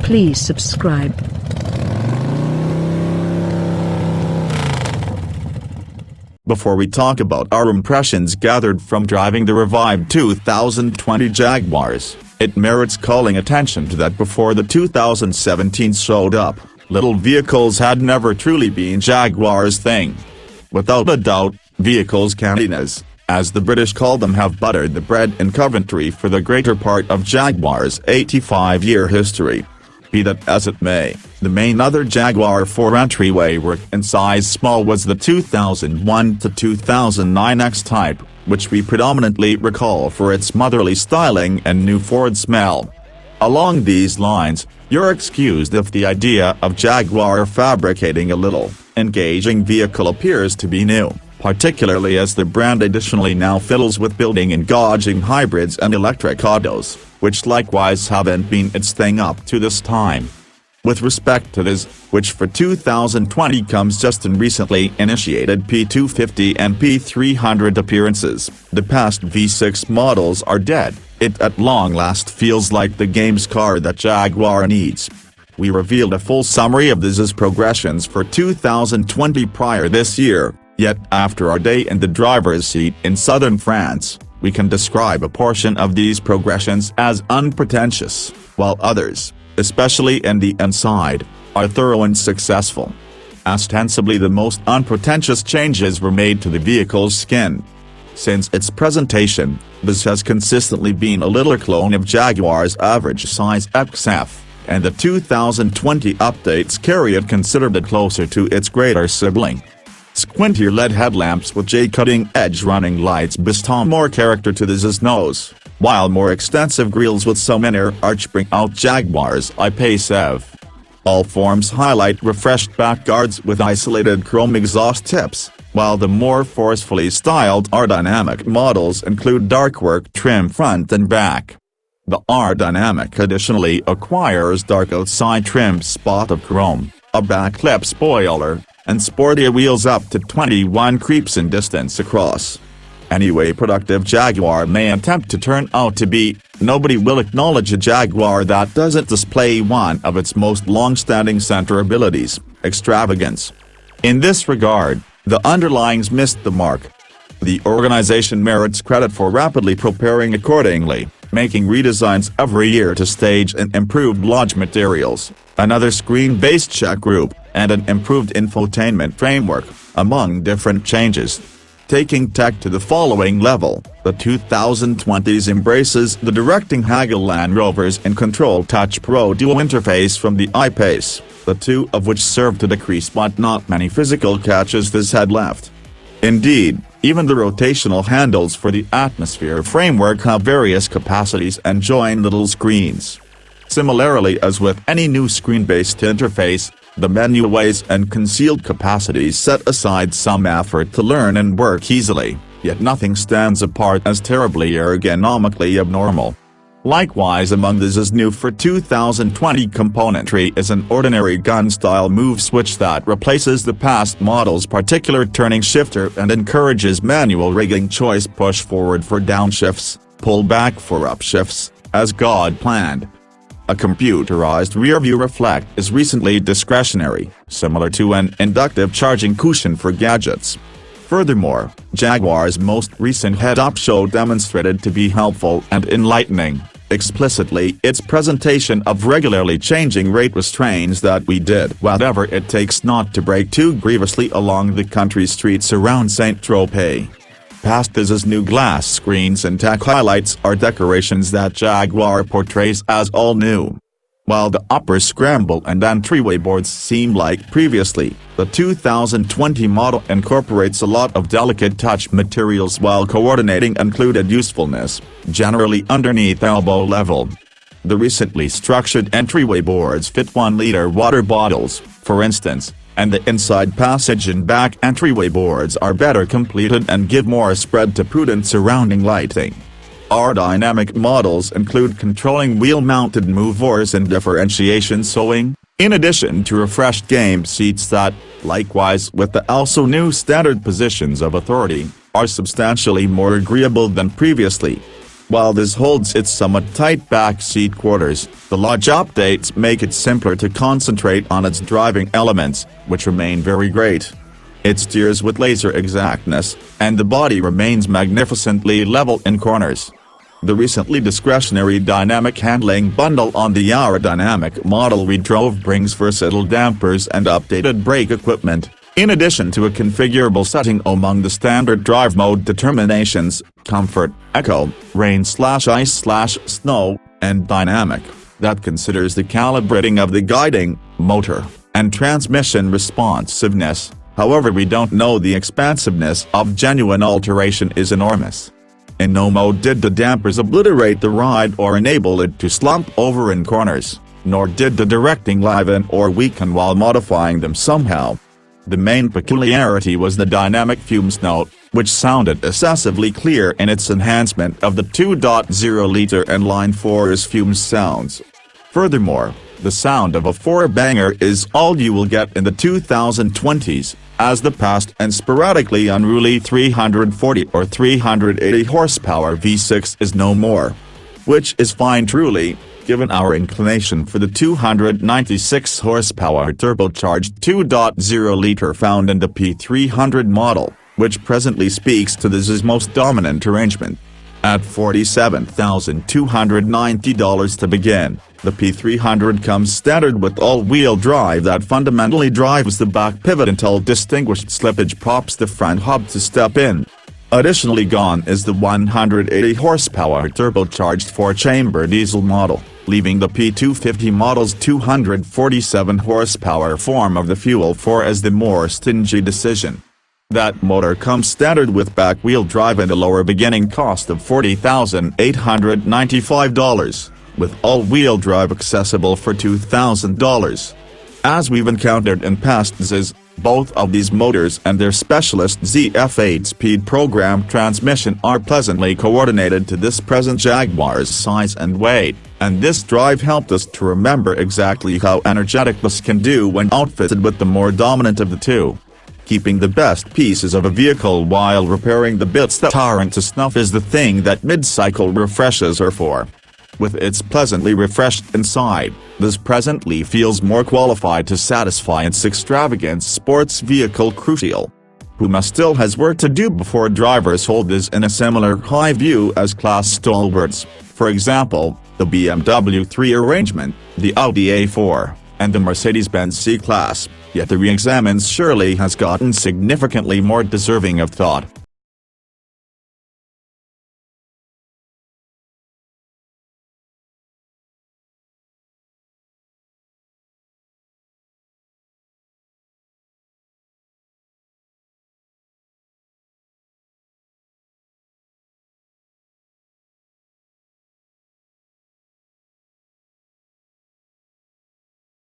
Please subscribe. Before we talk about our impressions gathered from driving the revived 2020 Jaguars, it merits calling attention to that before the 2017 showed up, little vehicles had never truly been Jaguar's thing. Without a doubt, vehicles cantinas, as the British call them, have buttered the bread in Coventry for the greater part of Jaguar's 85-year history. Be that as it may, the main other Jaguar four-entryway work in size small was the 2001 to 2009 X-Type, which we predominantly recall for its motherly styling and new Ford smell. Along these lines, you're excused if the idea of Jaguar fabricating a little, engaging vehicle appears to be new, particularly as the brand additionally now fiddles with building engaging hybrids and electric autos, which likewise haven't been its thing up to this time. With respect to this, which for 2020 comes just in recently initiated P250 and P300 appearances, the past V6 models are dead. It at long last feels like the game's car that Jaguar needs. We revealed a full summary of these progressions for 2020 prior this year, yet after our day in the driver's seat in southern France, we can describe a portion of these progressions as unpretentious, while others, especially in the inside, are thorough and successful. Ostensibly the most unpretentious changes were made to the vehicle's skin. Since its presentation, this has consistently been a littler clone of Jaguar's average size XF, and the 2020 updates carry it considerably closer to its greater sibling. Squintier LED headlamps with J-cutting-edge running lights bestow more character to this nose, while more extensive grilles with some inner arch bring out Jaguar's I-Pace EV. All forms highlight refreshed back guards with isolated chrome exhaust tips, while the more forcefully styled R-Dynamic models include darkwork trim front and back. The R-Dynamic additionally acquires dark outside trim spot of chrome, a backlip spoiler, and sportier wheels up to 21 creeps in distance across. Any way productive Jaguar may attempt to turn out to be, nobody will acknowledge a Jaguar that doesn't display one of its most long-standing center abilities, extravagance. In this regard, the underlyings missed the mark. The organization merits credit for rapidly preparing accordingly, making redesigns every year to stage and improved lodge materials, another screen-based check group, and an improved infotainment framework, among different changes. Taking tech to the following level, the 2020s embraces the directing Hagel Land Rover's and Control Touch Pro dual interface from the I-Pace, the two of which serve to decrease what not many physical catches this had left. Indeed, even the rotational handles for the Atmosphere framework have various capacities and join little screens. Similarly as with any new screen-based interface, the menuways and concealed capacities set aside some effort to learn and work easily, yet nothing stands apart as terribly ergonomically abnormal. Likewise among this is new for 2020 componentry is an ordinary gun-style move switch that replaces the past model's particular turning shifter and encourages manual rigging choice, push forward for downshifts, pull back for upshifts, as God planned. A computerized rear-view reflect is recently discretionary, similar to an inductive charging cushion for gadgets. Furthermore, Jaguar's most recent head-up show demonstrated to be helpful and enlightening, explicitly its presentation of regularly changing rate restraints that we did whatever it takes not to brake too grievously along the country streets around Saint-Tropez. Past this new glass screens and tech highlights are decorations that Jaguar portrays as all new. While the upper scramble and entryway boards seem like previously, the 2020 model incorporates a lot of delicate touch materials while coordinating included usefulness, generally underneath elbow level. The recently structured entryway boards fit 1-liter water bottles, for instance, and the inside passage and back entryway boards are better completed and give more spread to prudent surrounding lighting. Our dynamic models include controlling wheel-mounted movers and differentiation sewing, in addition to refreshed game seats that, likewise with the also new standard positions of authority, are substantially more agreeable than previously. While this holds its somewhat tight back seat quarters, the large updates make it simpler to concentrate on its driving elements, which remain very great. It steers with laser exactness, and the body remains magnificently level in corners. The recently discretionary dynamic handling bundle on the aerodynamic model we drove brings versatile dampers and updated brake equipment, in addition to a configurable setting among the standard drive mode determinations: comfort, eco, rain/ice/snow, and dynamic, that considers the calibrating of the guiding, motor, and transmission responsiveness. However, we don't know the expansiveness of genuine alteration is enormous. In no mode did the dampers obliterate the ride or enable it to slump over in corners, nor did the directing liven or weaken while modifying them somehow. The main peculiarity was the dynamic fumes note, which sounded excessively clear in its enhancement of the 2.0-liter and Line 4's fumes sounds. Furthermore, the sound of a four-banger is all you will get in the 2020s, as the past and sporadically unruly 340 or 380 horsepower V6 is no more. Which is fine truly, given our inclination for the 296 horsepower turbocharged 2.0-liter found in the P300 model, which presently speaks to this most dominant arrangement. At $47,290 to begin, the P300 comes standard with all-wheel drive that fundamentally drives the back pivot until distinguished slippage prompts the front hub to step in. Additionally gone is the 180 horsepower turbocharged four-chamber diesel model, leaving the P250 model's 247 horsepower form of the Fuel 4 as the more stingy decision. That motor comes standard with back-wheel drive and a lower beginning cost of $40,895, with all-wheel drive accessible for $2,000. As we've encountered in past Zs, both of these motors and their specialist ZF8 speed program transmission are pleasantly coordinated to this present Jaguar's size and weight, and this drive helped us to remember exactly how energetic this can do when outfitted with the more dominant of the two. Keeping the best pieces of a vehicle while repairing the bits that aren't to snuff is the thing that mid-cycle refreshes are for. With its pleasantly refreshed inside, this presently feels more qualified to satisfy its extravagant sports vehicle crucial. Puma still has work to do before drivers hold this in a similar high view as class stalwarts, for example, the BMW 3 arrangement, the Audi A4, and the Mercedes-Benz C-Class, yet the re-examines surely has gotten significantly more deserving of thought.